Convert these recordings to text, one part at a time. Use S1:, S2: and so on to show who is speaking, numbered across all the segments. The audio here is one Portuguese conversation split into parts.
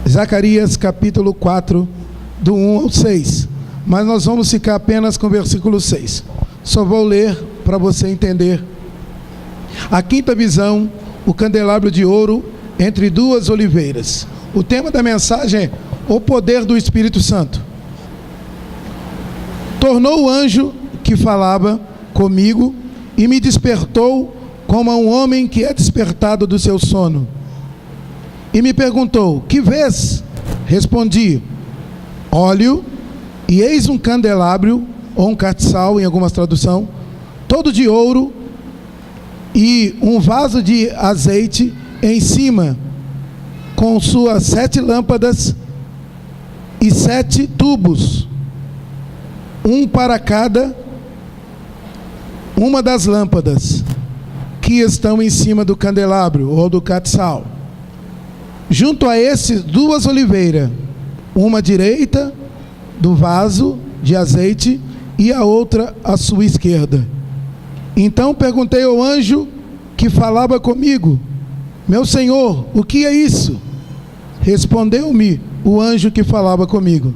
S1: Zacarias capítulo 4, do 1 ao 6. Mas nós vamos ficar apenas com o versículo 6. Só vou ler para você entender. A quinta visão, o candelabro de ouro entre duas oliveiras. O tema da mensagem é o poder do Espírito Santo. Tornou o anjo que falava comigo e me despertou como a um homem que é despertado do seu sono. E me perguntou: que vês? Respondi: olho, e eis um candelabro, ou um castiçal em algumas traduções, todo de ouro, e um vaso de azeite em cima, com suas 7 lâmpadas e 7 tubos, um para cada uma das lâmpadas que estão em cima do candelabro ou do castiçal. Junto a esses 2 oliveiras, uma à direita do vaso de azeite e a outra à sua esquerda. Então perguntei ao anjo que falava comigo: meu senhor, o que é isso? Respondeu-me o anjo que falava comigo: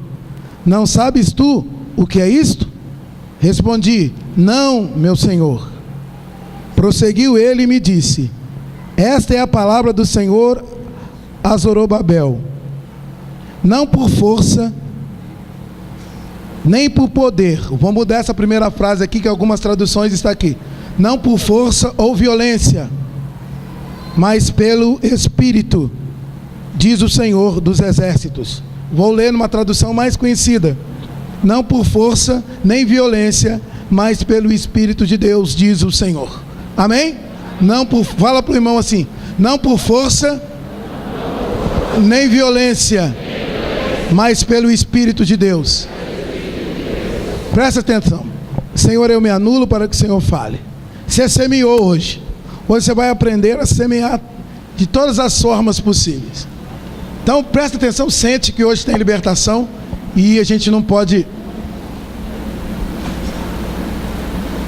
S1: não sabes tu o que é isto? Respondi: não, meu senhor. Prosseguiu ele e me disse: esta é a palavra do Senhor a Zorobabel. Não por força, nem por poder. Vou mudar essa primeira frase aqui, que algumas traduções está aqui. Não por força ou violência, mas pelo Espírito, diz o Senhor dos Exércitos. Vou ler numa tradução mais conhecida. Não por força nem violência, mas pelo Espírito de Deus, diz o Senhor. Amém? Não por, fala para o irmão assim: não por força nem violência, mas pelo Espírito de Deus. Presta atenção. Senhor, eu me anulo para que o Senhor fale. Você semeou hoje. Hoje você vai aprender a semear de todas as formas possíveis. Então presta atenção, sente que hoje tem libertação e a gente não pode.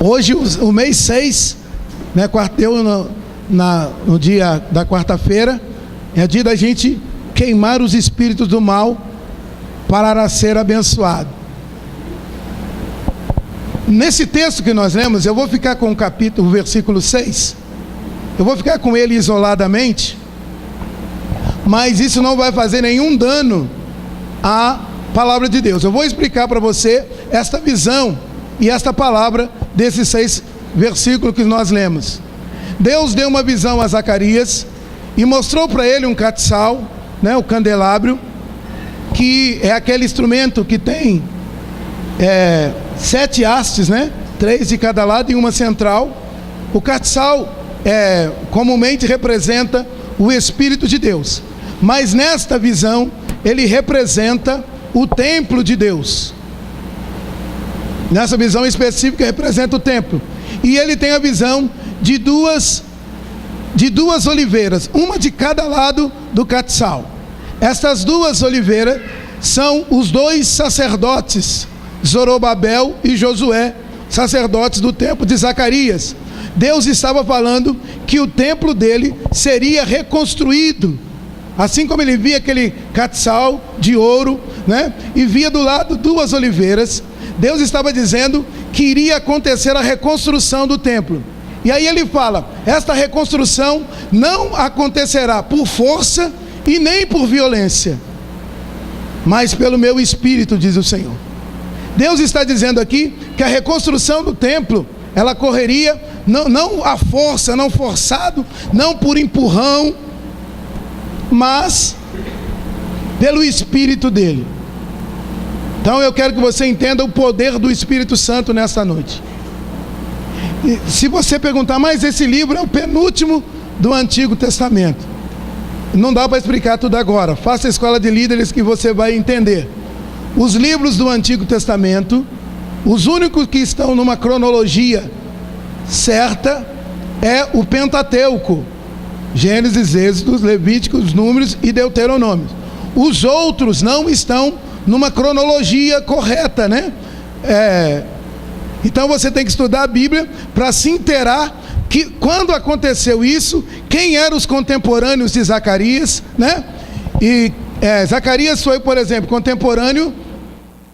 S1: Hoje o mês 6, né, no dia da quarta-feira, é dia da gente queimar os espíritos do mal para ser abençoado. Nesse texto que nós lemos, eu vou ficar com o versículo 6, eu vou ficar com ele isoladamente, mas isso não vai fazer nenhum dano à palavra de Deus. Eu vou explicar para você esta visão e esta palavra desses 6 versículos que nós lemos. Deus deu uma visão a Zacarias e mostrou para ele um castiçal, né, o candelabro, que é aquele instrumento que tem 7 hastes, né, 3 de cada lado e uma central. O castiçal comumente representa o Espírito de Deus, mas nesta visão ele representa o templo de Deus. Nessa visão específica representa o templo. E ele tem a visão de duas oliveiras, uma de cada lado do castiçal. Estas 2 oliveiras são os 2 sacerdotes, Zorobabel e Josué, sacerdotes do templo de Zacarias. Deus estava falando que o templo dele seria reconstruído, assim como ele via aquele castiçal de ouro, né, e via do lado 2 oliveiras. Deus estava dizendo que iria acontecer a reconstrução do templo. E aí ele fala: esta reconstrução não acontecerá por força e nem por violência, mas pelo meu Espírito, diz o Senhor. Deus está dizendo aqui que a reconstrução do templo, ela correria não à força, não forçado, não por empurrão, mas pelo Espírito dele. Então eu quero que você entenda o poder do Espírito Santo nesta noite. E se você perguntar: mas esse livro é o penúltimo do Antigo Testamento, não dá para explicar tudo agora. Faça a escola de líderes que você vai entender. Os livros do Antigo Testamento, os únicos que estão numa cronologia certa é o Pentateuco: Gênesis, Êxodo, Levíticos, Números e Deuteronômio. Os outros não estão numa cronologia correta, né? Então você tem que estudar a Bíblia para se inteirar que quando aconteceu isso, quem eram os contemporâneos de Zacarias, né? E Zacarias foi, por exemplo, contemporâneo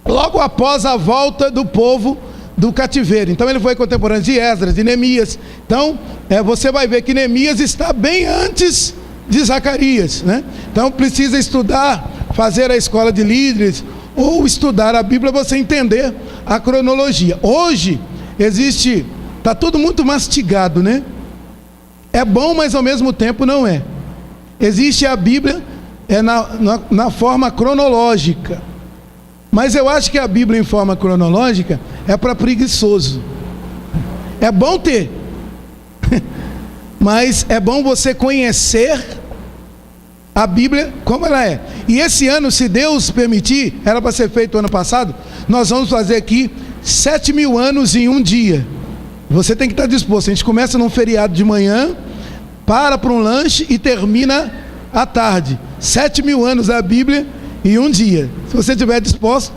S1: logo após a volta do povo do cativeiro. Então ele foi contemporâneo de Esdras, de Neemias. Então você vai ver que Neemias está bem antes de Zacarias, né? Então precisa estudar, fazer a escola de líderes ou estudar a Bíblia para você entender a cronologia. Hoje está tudo muito mastigado, né? É bom, mas ao mesmo tempo não é. Existe a Bíblia na forma cronológica, mas eu acho que a Bíblia em forma cronológica é para preguiçoso. É bom ter, mas é bom você conhecer a Bíblia como ela é. E esse ano, se Deus permitir, era para ser feito ano passado, nós vamos fazer aqui 7.000 anos em um dia. Você tem que estar disposto. A gente começa num feriado de manhã, para um lanche e termina à tarde. 7.000 anos da Bíblia em um dia. Se você estiver disposto,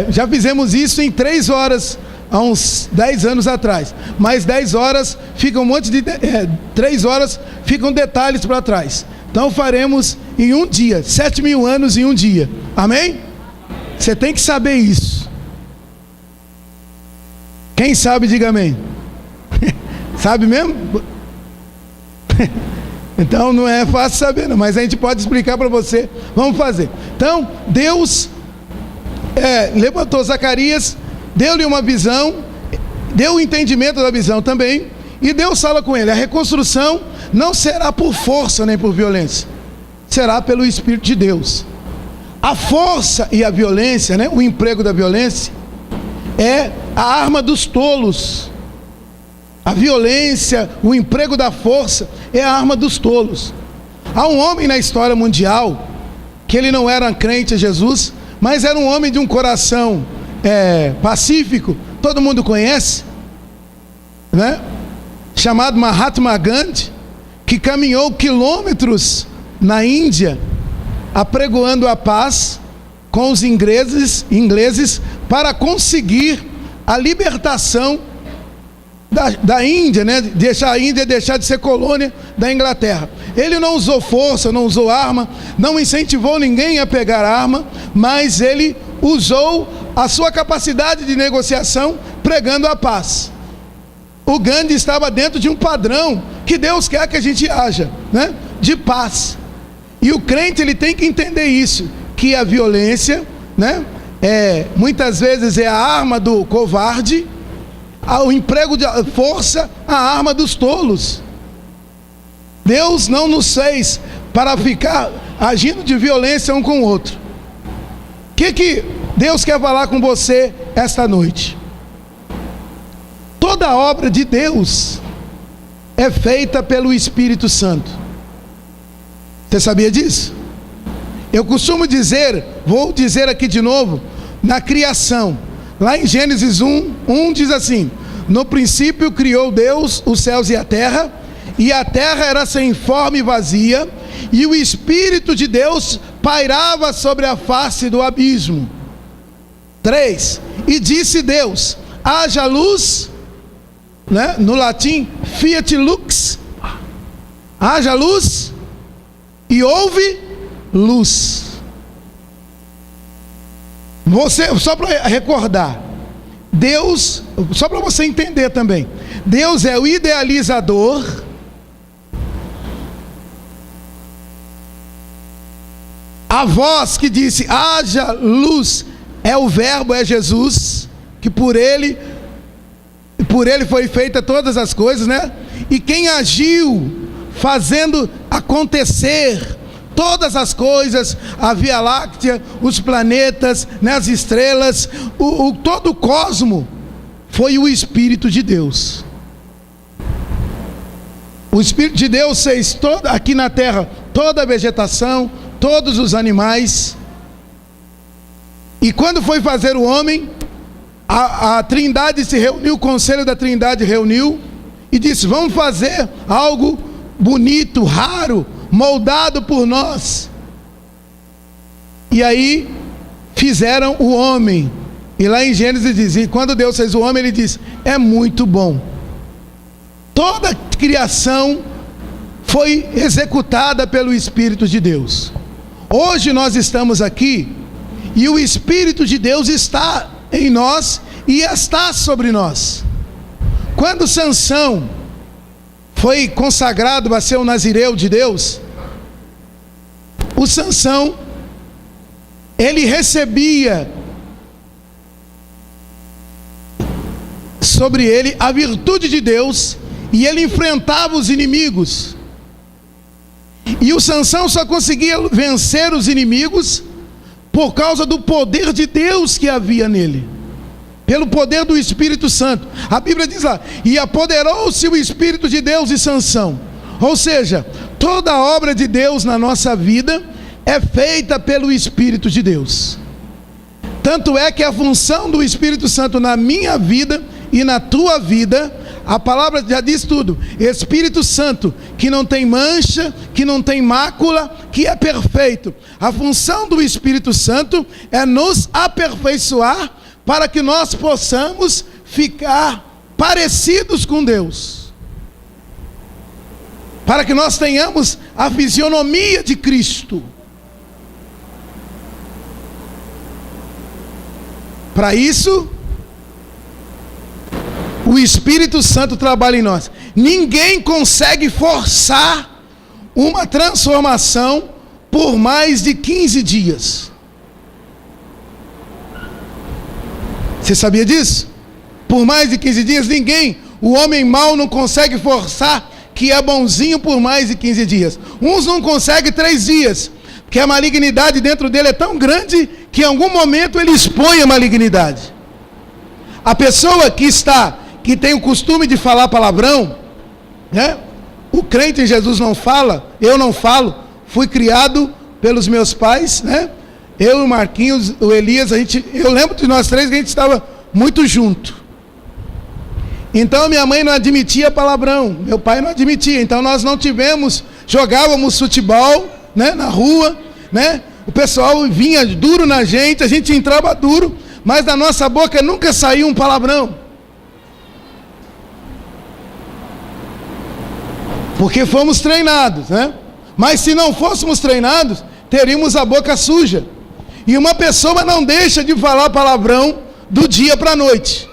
S1: já fizemos isso em 3 horas, há uns 10 anos atrás. Mais 10 horas, fica um monte de... 3 horas, ficam detalhes para trás. Então faremos em um dia, 7.000 anos em um dia. Amém? Você tem que saber isso. Quem sabe, diga amém. Sabe mesmo? Então não é fácil saber não, mas a gente pode explicar para você. Vamos fazer. Então Deus levantou Zacarias, deu-lhe uma visão, deu o entendimento da visão também, e Deus fala com ele: a reconstrução não será por força nem por violência, será pelo Espírito de Deus. A força e a violência, né, o emprego da violência é a arma dos tolos. A violência, o emprego da força é a arma dos tolos. Há um homem na história mundial que ele não era crente a Jesus, mas era um homem de um coração pacífico, todo mundo conhece, né? Chamado Mahatma Gandhi, que caminhou quilômetros na Índia apregoando a paz com os ingleses para conseguir a libertação da Índia, né? Deixar a Índia deixar de ser colônia da Inglaterra. Ele não usou força, não usou arma, não incentivou ninguém a pegar arma, mas ele usou a sua capacidade de negociação pregando a paz. O Gandhi estava dentro de um padrão que Deus quer que a gente haja, né? De paz. E o crente, ele tem que entender isso, que a violência, né, muitas vezes é a arma do covarde, o emprego de força, a arma dos tolos. Deus não nos fez para ficar agindo de violência um com o outro. O que Deus quer falar com você esta noite? Toda obra de Deus é feita pelo Espírito Santo. Você sabia disso? Eu costumo dizer, vou dizer aqui de novo, na criação. Lá em Gênesis 1 diz assim: no princípio criou Deus os céus e a terra era sem forma e vazia, e o Espírito de Deus pairava sobre a face do abismo. 3. E disse Deus: haja luz, né? No latim, fiat lux, haja luz, e houve luz. Só para recordar, Deus, só para você entender também, Deus é o idealizador, a voz que disse haja luz é o verbo, é Jesus, que por ele foi feita todas as coisas, né? E quem agiu fazendo acontecer todas as coisas, a Via Láctea, os planetas, né, as estrelas, todo o cosmo, foi o Espírito de Deus. O Espírito de Deus fez aqui na terra toda a vegetação, todos os animais. E quando foi fazer o homem, a Trindade se reuniu, o conselho da Trindade reuniu e disse: vamos fazer algo bonito, raro, moldado por nós. E aí fizeram o homem. E lá em Gênesis diz: e quando Deus fez o homem, ele disse: é muito bom. Toda a criação foi executada pelo Espírito de Deus. Hoje nós estamos aqui e o Espírito de Deus está em nós e está sobre nós. Quando Sansão foi consagrado para ser o nazireu de Deus, o Sansão, ele recebia sobre ele a virtude de Deus e ele enfrentava os inimigos. E o Sansão só conseguia vencer os inimigos por causa do poder de Deus que havia nele, pelo poder do Espírito Santo. A Bíblia diz lá: e apoderou-se o Espírito de Deus em Sansão. Ou seja, toda a obra de Deus na nossa vida é feita pelo Espírito de Deus. Tanto é que a função do Espírito Santo na minha vida e na tua vida, a palavra já diz tudo: Espírito Santo, que não tem mancha, que não tem mácula, que é perfeito. A função do Espírito Santo é nos aperfeiçoar para que nós possamos ficar parecidos com Deus, para que nós tenhamos a fisionomia de Cristo. Para isso, o Espírito Santo trabalha em nós. Ninguém consegue forçar uma transformação por mais de 15 dias. Você sabia disso? Por mais de 15 dias, ninguém, o homem mau não consegue forçar que é bonzinho por mais de 15 dias. Uns não conseguem 3 dias, porque a malignidade dentro dele é tão grande que em algum momento ele expõe a malignidade. A pessoa que tem o costume de falar palavrão, né? O crente em Jesus não fala, eu não falo, fui criado pelos meus pais, né? Eu, o Marquinhos, o Elias, eu lembro de nós três que a gente estava muito junto. Então minha mãe não admitia palavrão, meu pai não admitia, então nós não jogávamos futebol, né, na rua, né? O pessoal vinha duro na gente, a gente entrava duro, mas da nossa boca nunca saiu um palavrão. Porque fomos treinados, né? Mas se não fôssemos treinados, teríamos a boca suja. E uma pessoa não deixa de falar palavrão do dia para a noite.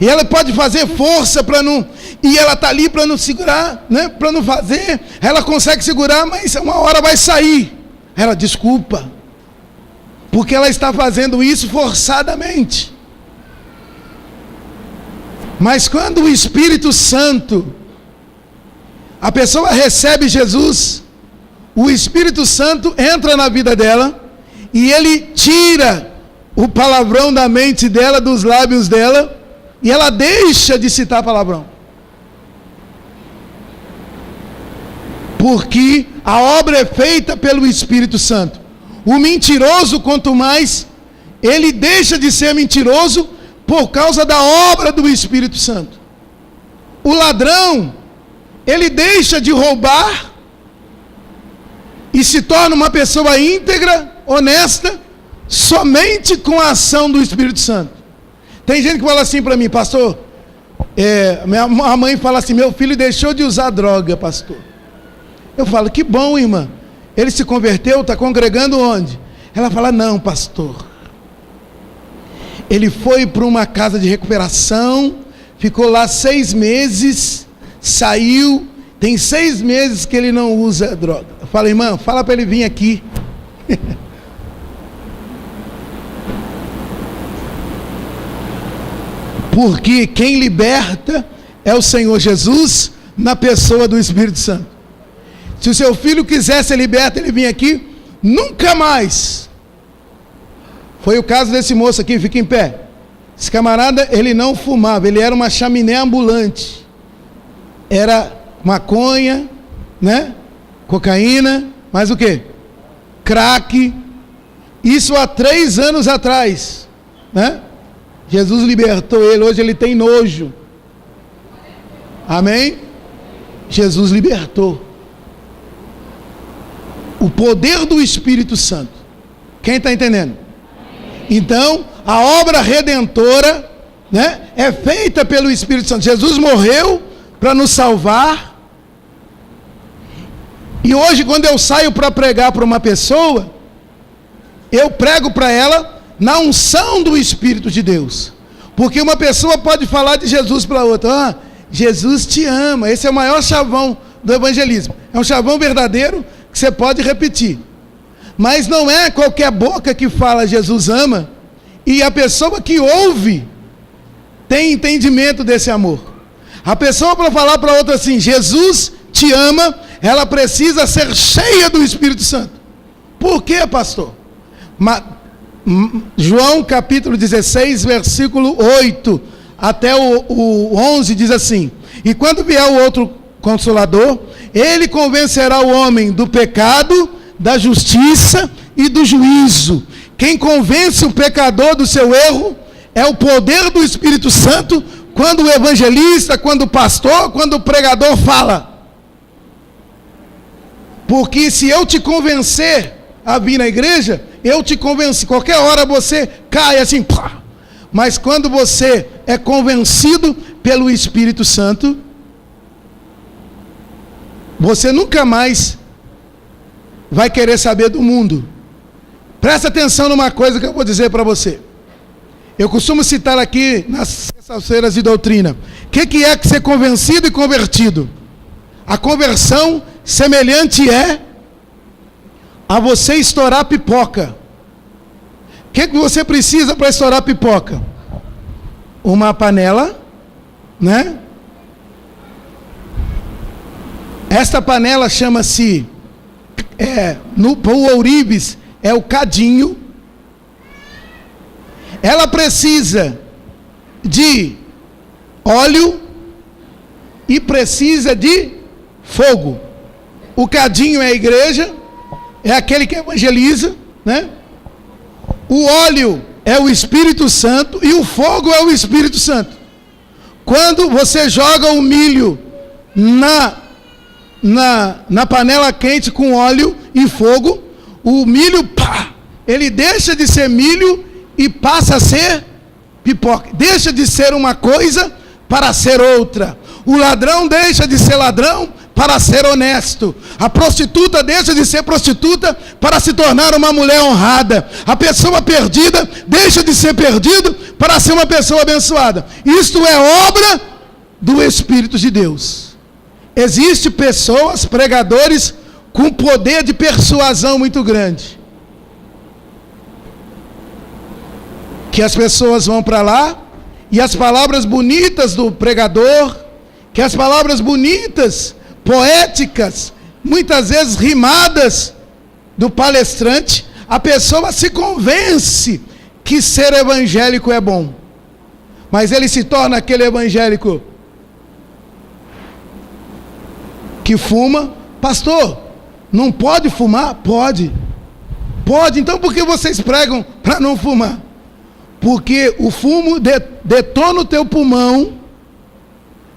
S1: E ela pode fazer força para não... E ela está ali para não segurar, né? Para não fazer. Ela consegue segurar, mas uma hora vai sair. Ela, desculpa. Porque ela está fazendo isso forçadamente. Mas quando o Espírito Santo... A pessoa recebe Jesus, o Espírito Santo entra na vida dela e ele tira o palavrão da mente dela, dos lábios dela, e ela deixa de citar palavrão. Porque a obra é feita pelo Espírito Santo. O mentiroso, quanto mais, ele deixa de ser mentiroso por causa da obra do Espírito Santo. O ladrão, ele deixa de roubar e se torna uma pessoa íntegra, honesta, somente com a ação do Espírito Santo. Tem gente que fala assim para mim: pastor, minha mãe fala assim, meu filho deixou de usar droga, pastor. Eu falo, que bom, irmã. Ele se converteu, está congregando onde? Ela fala, não, pastor. Ele foi para uma casa de recuperação, ficou lá 6 meses, saiu, tem 6 meses que ele não usa droga. Eu falo, irmã, fala para ele vir aqui. Porque quem liberta é o Senhor Jesus na pessoa do Espírito Santo. Se o seu filho quiser ser liberto, ele vir aqui, nunca mais. Foi o caso desse moço aqui, fica em pé. Esse camarada, ele não fumava, ele era uma chaminé ambulante. Era maconha, né? Cocaína, mais o quê? Crack. Isso há 3 anos atrás, né? Jesus libertou ele, hoje ele tem nojo. Amém? Jesus libertou. O poder do Espírito Santo. Quem está entendendo? Então, a obra redentora, né, é feita pelo Espírito Santo. Jesus morreu para nos salvar, E hoje, quando eu saio para pregar para uma pessoa, eu prego para ela na unção do Espírito de Deus. Porque uma pessoa pode falar de Jesus para outra: Jesus te ama. Esse é o maior chavão do evangelismo. É um chavão verdadeiro que você pode repetir. Mas não é qualquer boca que fala Jesus ama, e a pessoa que ouve tem entendimento desse amor. A pessoa, para falar para outra assim, Jesus te ama, ela precisa ser cheia do Espírito Santo. Por quê, pastor? João capítulo 16, versículo 8 até o 11 diz assim: e quando vier o outro Consolador, ele convencerá o homem do pecado, da justiça e do juízo. Quem convence o pecador do seu erro é o poder do Espírito Santo, quando o evangelista, quando o pastor, quando o pregador fala. Porque se eu te convencer a vir na igreja, eu te convenci. Qualquer hora você cai assim, pá. Mas quando você é convencido pelo Espírito Santo, você nunca mais vai querer saber do mundo. Presta atenção numa coisa que eu vou dizer para você. Eu costumo citar aqui nas sextas-feiras de doutrina. O que é ser convencido e convertido? A conversão semelhante é a você estourar pipoca. O que você precisa para estourar pipoca? Uma panela, né? Esta panela chama-se, no ourives, é o cadinho. Ela precisa de óleo e precisa de fogo. O cadinho é a igreja, é aquele que evangeliza, né? O óleo é o Espírito Santo e o fogo é o Espírito Santo. Quando você joga o milho na panela quente com óleo e fogo, o milho, pá, ele deixa de ser milho e passa a ser pipoca. Deixa de ser uma coisa para ser outra. O ladrão deixa de ser ladrão para ser honesto. A prostituta deixa de ser prostituta para se tornar uma mulher honrada. A pessoa perdida deixa de ser perdido para ser uma pessoa abençoada. Isto é obra do Espírito de Deus. Existem pessoas, pregadores, com poder de persuasão muito grande. Que as pessoas vão para lá e as palavras bonitas do pregador, que as palavras bonitas, poéticas, muitas vezes rimadas do palestrante, a pessoa se convence que ser evangélico é bom. Mas ele se torna aquele evangélico que fuma. Pastor, não pode fumar? Pode. Pode, então por que vocês pregam para não fumar? Porque o fumo detona o teu pulmão,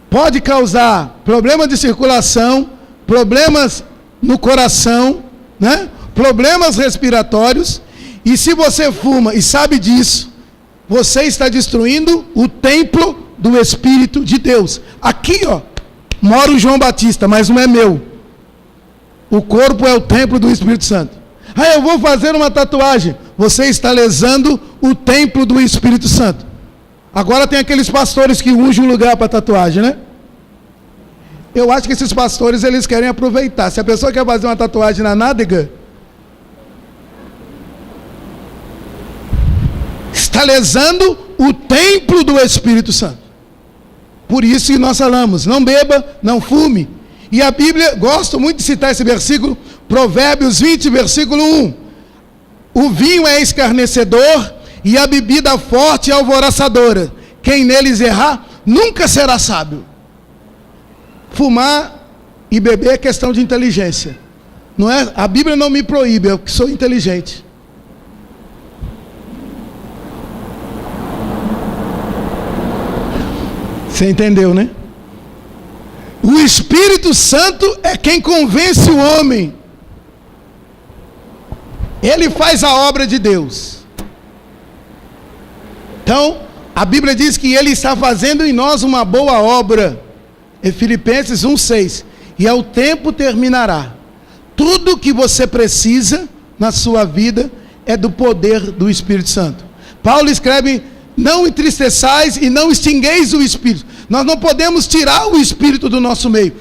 S1: pode causar problema de circulação, problemas no coração, né? Problemas respiratórios, e se você fuma e sabe disso, você está destruindo o templo do Espírito de Deus. Aqui, ó, mora o João Batista, mas não é meu. O corpo é o templo do Espírito Santo. Ah, eu vou fazer uma tatuagem. Você está lesando o templo do Espírito Santo. Agora tem aqueles pastores que ungem um lugar para tatuagem, né? Eu acho que esses pastores, eles querem aproveitar. Se a pessoa quer fazer uma tatuagem na nádega, está lesando o templo do Espírito Santo. Por isso que nós falamos, não beba, não fume. E a Bíblia, gosto muito de citar esse versículo, Provérbios 20, versículo 1. O vinho é escarnecedor e a bebida forte é alvoroçadora. Quem neles errar, nunca será sábio. Fumar e beber é questão de inteligência. Não é? A Bíblia não me proíbe, eu que sou inteligente. Você entendeu, né? O Espírito Santo é quem convence o homem. Ele faz a obra de Deus. Então, a Bíblia diz que Ele está fazendo em nós uma boa obra. Em Filipenses 1,6. E ao tempo terminará, Tudo que você precisa na sua vida é do poder do Espírito Santo. Paulo escreve: não entristeçais e não extingueis o Espírito. Nós não podemos tirar o Espírito do nosso meio.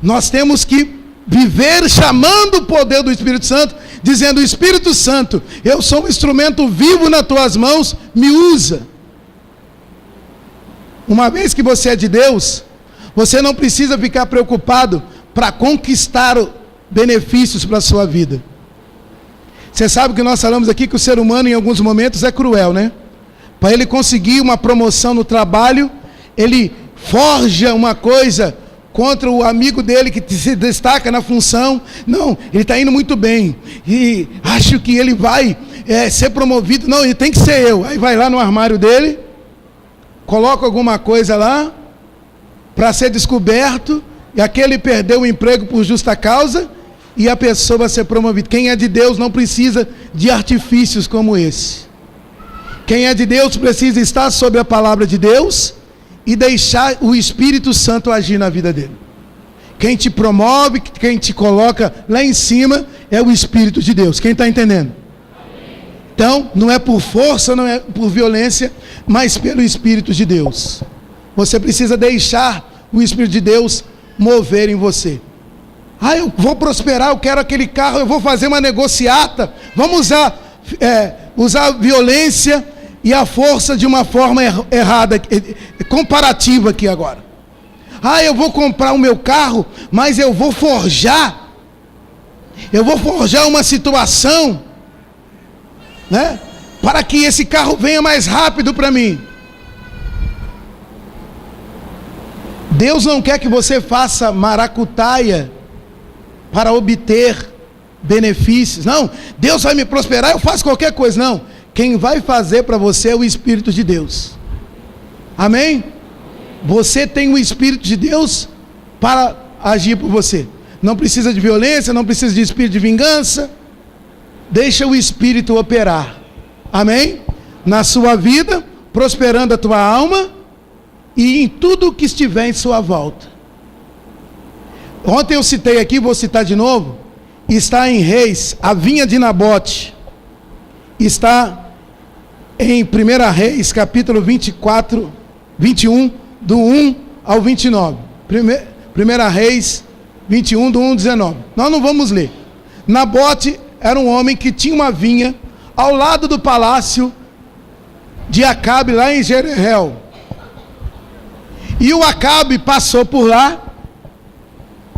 S1: Nós temos que viver chamando o poder do Espírito Santo, dizendo: Espírito Santo, eu sou um instrumento vivo nas tuas mãos, me usa. Uma vez que você é de Deus, você não precisa ficar preocupado para conquistar benefícios para a sua vida. Você sabe que nós falamos aqui que o ser humano em alguns momentos é cruel, né? Para ele conseguir uma promoção no trabalho, ele forja uma coisa contra o amigo dele que se destaca na função. Não, ele está indo muito bem e acho que ele vai ser promovido. Não, ele tem que ser eu. Aí vai lá no armário dele, coloca alguma coisa lá para ser descoberto, e aquele perdeu o emprego por justa causa e a pessoa vai ser promovida. Quem é de Deus não precisa de artifícios como esse. Quem é de Deus precisa estar sobre a palavra de Deus e deixar o Espírito Santo agir na vida dele. Quem te promove, quem te coloca lá em cima é o Espírito de Deus. Quem está entendendo? Então, não é por força, não é por violência, mas pelo Espírito de Deus. Você precisa deixar o Espírito de Deus mover em você. Eu vou prosperar, eu quero aquele carro, eu vou fazer uma negociata. Vamos usar a violência e a força de uma forma errada, comparativa aqui agora. Eu vou comprar o meu carro, mas eu vou forjar uma situação, né, para que esse carro venha mais rápido para mim. Deus não quer que você faça maracutaia para obter benefícios. Não, Deus vai me prosperar, eu faço qualquer coisa. Não, quem vai fazer para você é o Espírito de Deus. Amém? Você tem o Espírito de Deus para agir por você. Não precisa de violência, não precisa de espírito de vingança. Deixa o Espírito operar. Amém? Na sua vida, prosperando a tua alma e em tudo que estiver em sua volta. Ontem eu citei aqui, vou citar de novo. Está em Reis, a vinha de Nabote. Está em 1 Reis, capítulo 24, 21, do 1 ao 29. 1 Reis 21, do 1 ao 19. Nós não vamos ler. Nabote era um homem que tinha uma vinha ao lado do palácio de Acabe, lá em Jezreel. E o Acabe passou por lá,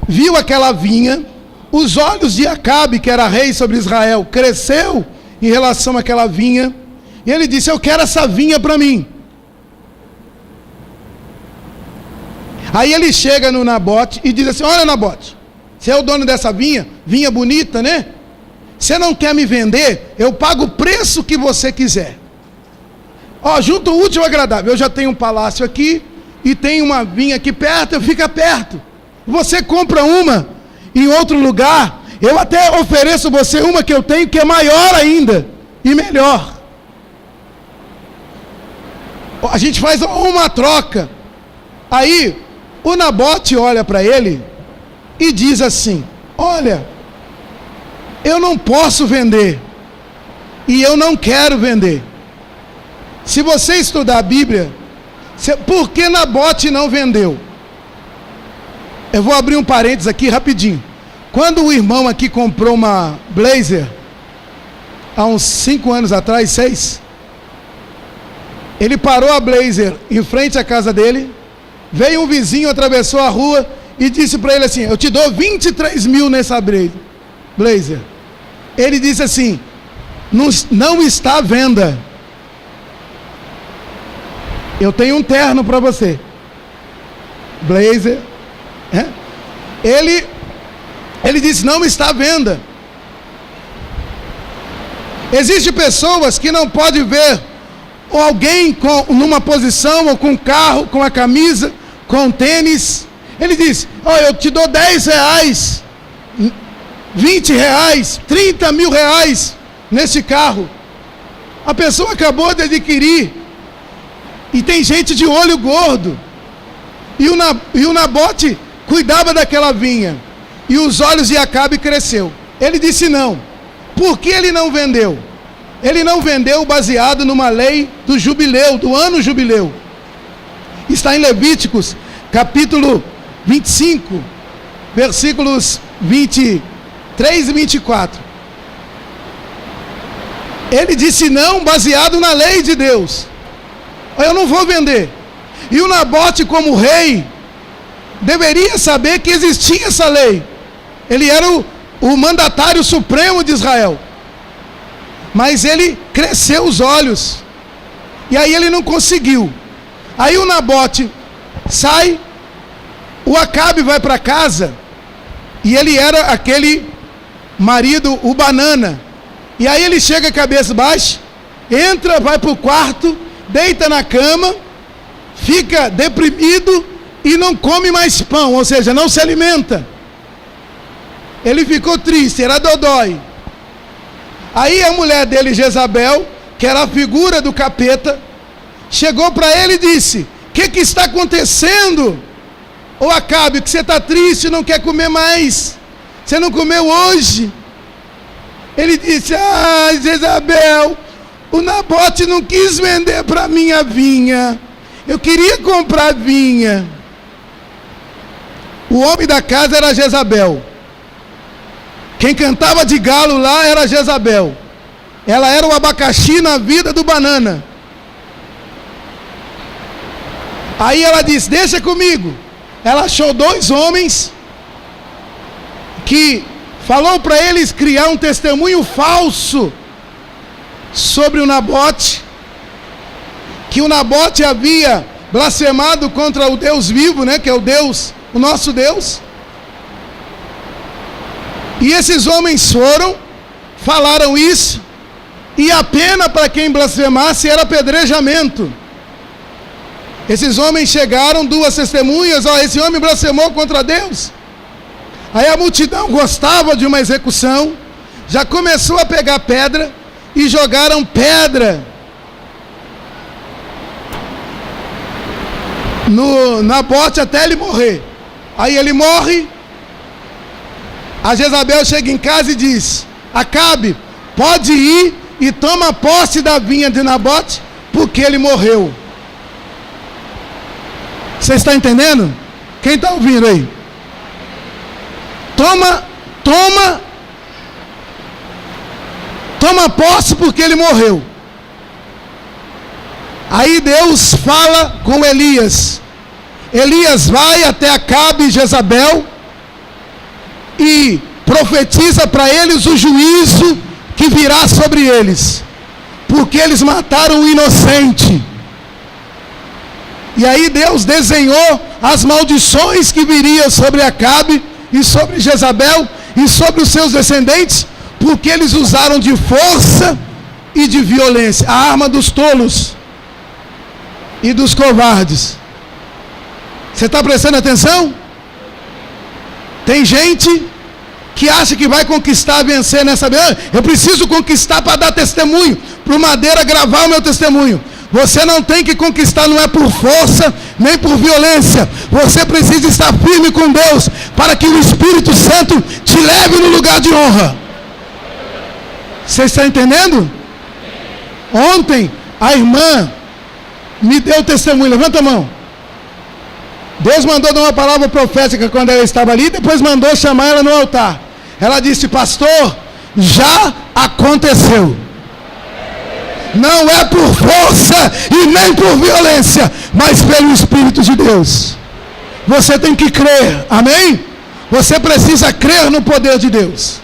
S1: viu aquela vinha, os olhos de Acabe, que era rei sobre Israel, cresceu em relação àquela vinha, e ele disse: eu quero essa vinha para mim. Aí ele chega no Nabote e diz assim: olha, Nabote, você é o dono dessa vinha, vinha bonita, né? Você não quer me vender? Eu pago o preço que você quiser. Junto o útil ao agradável. Eu já tenho um palácio aqui e tenho uma vinha aqui perto, fica perto. Você compra uma em outro lugar, eu até ofereço você uma que eu tenho que é maior ainda e melhor. A gente faz uma troca. Aí o Nabote olha para ele e diz assim: olha, eu não posso vender e eu não quero vender. Se você estudar a Bíblia, por que Nabote não vendeu? Eu vou abrir um parênteses aqui rapidinho. Quando o irmão aqui comprou uma Blazer, há uns 5 anos atrás, 6, ele parou a Blazer em frente à casa dele, veio um vizinho, atravessou a rua e disse para ele assim: eu te dou 23 mil nessa Blazer. Ele disse assim: não está à venda. Eu tenho um terno para você. Blazer. Ele disse: não está à venda. Existem pessoas que não podem ver alguém numa posição, ou com um carro, com a camisa, com tênis. Ele disse: eu te dou 10 reais, 20 reais, 30 mil reais nesse carro. A pessoa acabou de adquirir. E tem gente de olho gordo. E o Nabote cuidava daquela vinha. e os olhos de Acabe cresceu. Ele disse não. Por que ele não vendeu? Ele não vendeu baseado numa lei do jubileu, do ano jubileu. Está em Levíticos, capítulo 25, versículos 23 e 24. Ele disse não baseado na lei de Deus. Eu não vou vender. E o Nabote, como rei, deveria saber que existia essa lei. Ele era o mandatário supremo de Israel. Mas ele cresceu os olhos. E aí ele não conseguiu. Aí o Nabote sai, o Acabe vai para casa, e ele era aquele marido, o banana. E aí ele chega cabeça baixa, entra, vai para o quarto, deita na cama, fica deprimido e não come mais pão, ou seja, não se alimenta. Ele ficou triste, era dodói. Aí a mulher dele, Jezabel, que era a figura do capeta, chegou para ele e disse: o que está acontecendo? Ô Acabe, que você está triste, não quer comer mais, você não comeu hoje. Ele disse: Jezabel, o Nabote não quis vender para mim a vinha, eu queria comprar vinha. O homem da casa era Jezabel. Quem cantava de galo lá era Jezabel. Ela era o abacaxi na vida do banana. Aí ela disse: deixa comigo. Ela achou 2 homens que falou para eles criar um testemunho falso sobre o Nabote, que o Nabote havia blasfemado contra o Deus vivo, né, que é o Deus, o nosso Deus. E esses homens foram, falaram isso, e a pena para quem blasfemasse era apedrejamento. Esses homens chegaram, 2 testemunhas: esse homem blasfemou contra Deus. Aí a multidão gostava de uma execução, já começou a pegar pedra, e jogaram pedra no Nabote até ele morrer. Aí ele morre. A Jezabel chega em casa e diz: Acabe, pode ir e toma posse da vinha de Nabote, porque ele morreu. Você está entendendo? Quem está ouvindo aí? Toma posse porque ele morreu. Aí Deus fala com Elias. Elias vai até Acabe e Jezabel e profetiza para eles o juízo que virá sobre eles, porque eles mataram o inocente. E aí Deus desenhou as maldições que viriam sobre Acabe e sobre Jezabel e sobre os seus descendentes, porque eles usaram de força e de violência, a arma dos tolos e dos covardes. Você está prestando atenção? Tem gente que acha que vai conquistar, vencer nessa vida. Eu preciso conquistar para dar testemunho, para o Madeira gravar o meu testemunho. Você não tem que conquistar, não é por força, nem por violência. Você precisa estar firme com Deus, para que o Espírito Santo te leve no lugar de honra. Você está entendendo? Ontem, a irmã me deu testemunho. Levanta a mão. Deus mandou dar uma palavra profética quando ela estava ali, depois mandou chamar ela no altar. Ela disse: pastor, já aconteceu. Não é por força e nem por violência, mas pelo Espírito de Deus. Você tem que crer, amém? Você precisa crer no poder de Deus.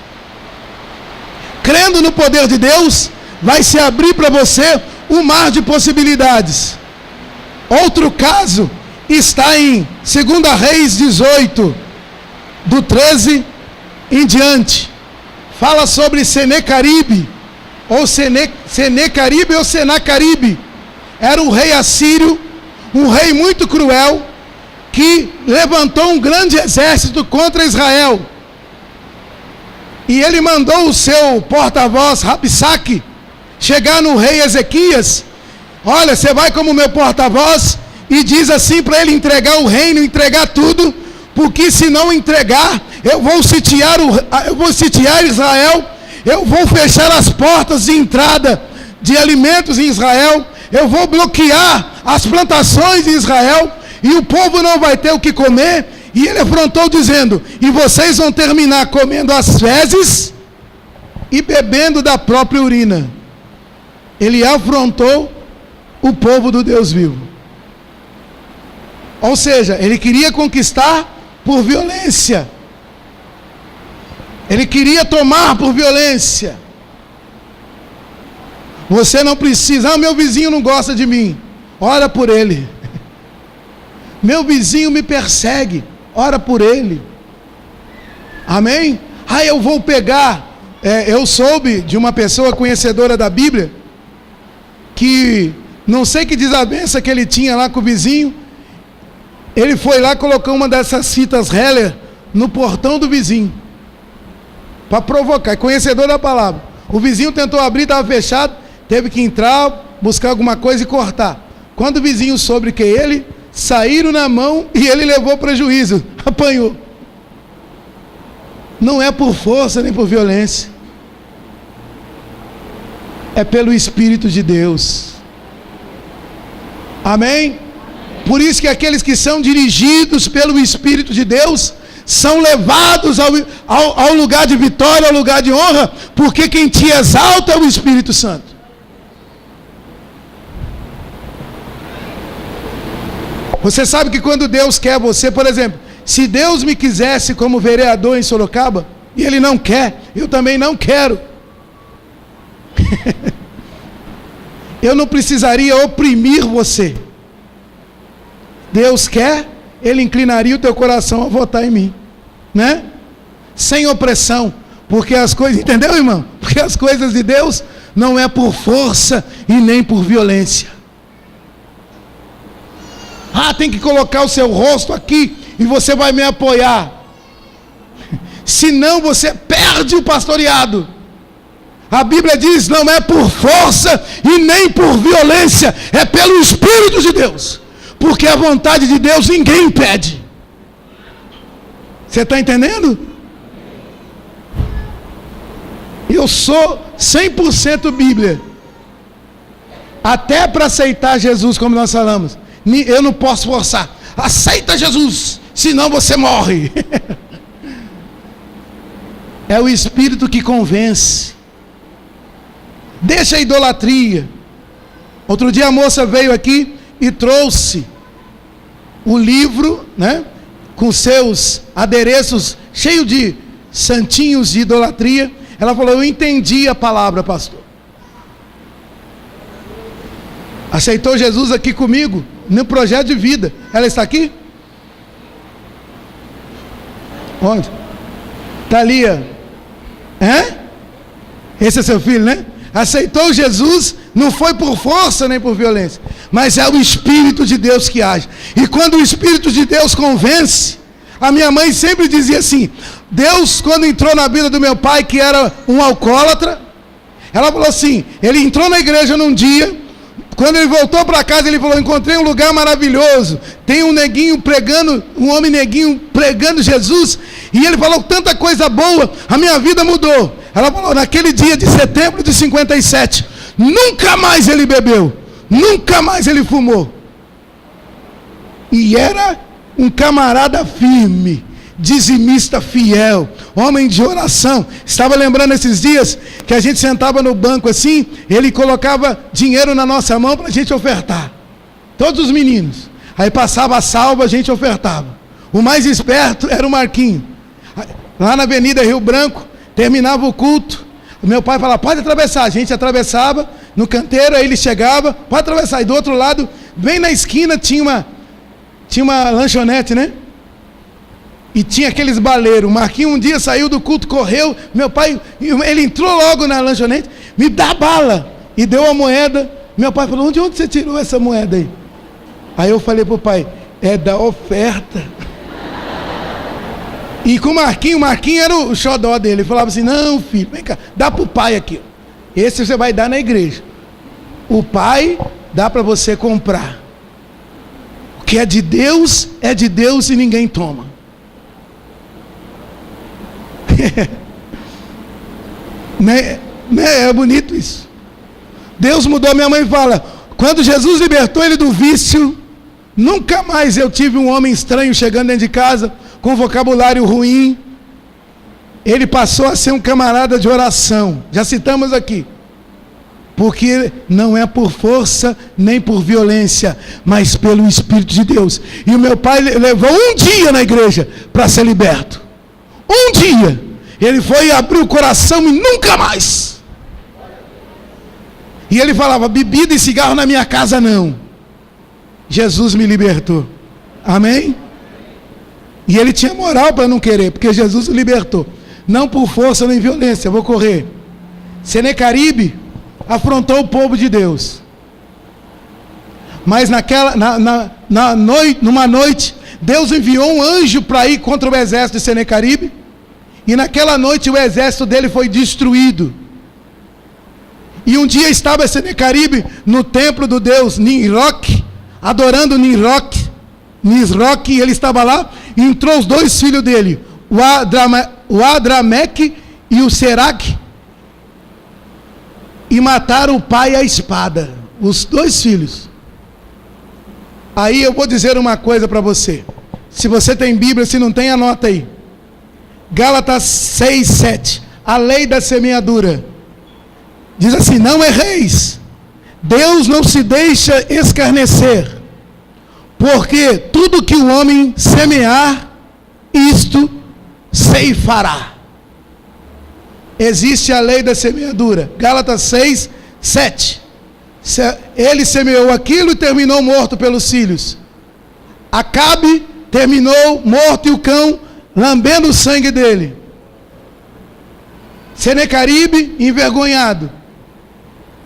S1: Crendo no poder de Deus, vai se abrir para você um mar de possibilidades. Outro caso está em 2 Reis 18, do 13 em diante. Fala sobre Senecaribe, ou Senecaribe ou Senacaribe. Era um rei assírio, um rei muito cruel, que levantou um grande exército contra Israel. E ele mandou o seu porta-voz, Rabsaque, chegar no rei Ezequias. Olha, você vai como meu porta-voz e diz assim para ele entregar o reino, entregar tudo, porque se não entregar, eu vou sitiar Israel, eu vou fechar as portas de entrada de alimentos em Israel, eu vou bloquear as plantações em Israel, e o povo não vai ter o que comer. E ele afrontou dizendo: e vocês vão terminar comendo as fezes e bebendo da própria urina. Ele afrontou o povo do Deus vivo. Ou seja, ele queria conquistar por violência. Ele queria tomar por violência. Você não precisa: meu vizinho não gosta de mim. Ora por ele. Meu vizinho me persegue. Ora por ele. Amém? Eu vou pegar. Eu soube de uma pessoa conhecedora da Bíblia, que não sei que desavença que ele tinha lá com o vizinho. Ele foi lá e colocou uma dessas fitas Heller no portão do vizinho, para provocar. É conhecedor da palavra. O vizinho tentou abrir, estava fechado, teve que entrar, buscar alguma coisa e cortar. Quando o vizinho soube que ele, saíram na mão e ele levou prejuízo, apanhou. Não é por força nem por violência, é pelo Espírito de Deus. Amém? Por isso que aqueles que são dirigidos pelo Espírito de Deus são levados ao lugar de vitória, ao lugar de honra, porque quem te exalta é o Espírito Santo. Você sabe que quando Deus quer você, por exemplo, se Deus me quisesse como vereador em Sorocaba, e Ele não quer, eu também não quero. Eu não precisaria oprimir você. Deus quer, Ele inclinaria o teu coração a votar em mim, né? Sem opressão, porque as coisas, entendeu, irmão? Porque as coisas de Deus não é por força e nem por violência. Tem que colocar o seu rosto aqui e você vai me apoiar. Senão você perde o pastoreado. A Bíblia diz: não é por força e nem por violência, é pelo Espírito de Deus. Porque a vontade de Deus ninguém impede. Você está entendendo? Eu sou 100% Bíblia. Até para aceitar Jesus, como nós falamos, eu não posso forçar. Aceita Jesus, senão você morre. É o Espírito que convence. Deixa a idolatria. Outro dia a moça veio aqui e trouxe o livro, né, com seus adereços cheio de santinhos de idolatria. Ela falou: eu entendi a palavra, pastor. Aceitou Jesus aqui comigo no projeto de vida. Ela está aqui? Onde? Está ali. Esse é seu filho, né? Aceitou Jesus, não foi por força nem por violência, mas é o Espírito de Deus que age. E quando o Espírito de Deus convence, a minha mãe sempre dizia assim: Deus, quando entrou na vida do meu pai, que era um alcoólatra, ela falou assim, ele entrou na igreja num dia, quando ele voltou para casa, ele falou: encontrei um lugar maravilhoso, tem um neguinho pregando, um homem neguinho pregando Jesus, e ele falou tanta coisa boa, a minha vida mudou. Ela falou: naquele dia de setembro de 57, nunca mais ele bebeu, nunca mais ele fumou. E era um camarada firme, dizimista fiel, homem de oração. Estava lembrando esses dias que a gente sentava no banco assim, ele colocava dinheiro na nossa mão para a gente ofertar, todos os meninos. Aí passava a salva, a gente ofertava. O mais esperto era o Marquinho. Lá na Avenida Rio Branco, terminava o culto, o meu pai falava: pode atravessar. A gente atravessava no canteiro, aí ele chegava: pode atravessar. E do outro lado, bem na esquina, tinha uma lanchonete, né? E tinha aqueles baleiros. O Marquinho um dia saiu do culto, correu. Meu pai, ele entrou logo na lanchonete: me dá bala. E deu a moeda. Meu pai falou: de onde você tirou essa moeda aí? Aí eu falei pro pai: é da oferta. E com o Marquinho era o xodó dele. Ele falava assim: não, filho, vem cá, dá pro pai aqui. Esse você vai dar na igreja. O pai dá para você comprar. O que é de Deus e ninguém toma. Né? É bonito isso. Deus mudou. Minha mãe fala, quando Jesus libertou ele do vício, nunca mais eu tive um homem estranho chegando dentro de casa, com vocabulário ruim. Ele passou a ser um camarada de oração. Já citamos aqui. Porque não é por força nem por violência, mas pelo Espírito de Deus. E o meu pai levou um dia na igreja para ser liberto. Um dia. Ele foi abrir o coração e nunca mais. E ele falava, bebida e cigarro na minha casa não. Jesus me libertou. Amém? E ele tinha moral para não querer, porque Jesus o libertou. Não por força nem violência, vou correr. Senecaribe afrontou o povo de Deus. Mas numa noite, Deus enviou um anjo para ir contra o exército de Senecaribe. E naquela noite o exército dele foi destruído. E um dia estava Senecaribe no templo do deus Nisroque, adorando Nisroque, e ele estava lá, e entrou os dois filhos dele, o Adrameque e o Seraque, e mataram o pai à espada, os dois filhos. Aí eu vou dizer uma coisa para você, se você tem Bíblia, se não tem, anota aí. Gálatas 6:7, a lei da semeadura, diz assim, não erreis, Deus não se deixa escarnecer, porque tudo que o homem semear, isto ceifará. Existe a lei da semeadura, Gálatas 6:7. Ele semeou aquilo e terminou morto pelos filhos. Acabe terminou morto e o cão lambendo o sangue dele. Senecaribe envergonhado.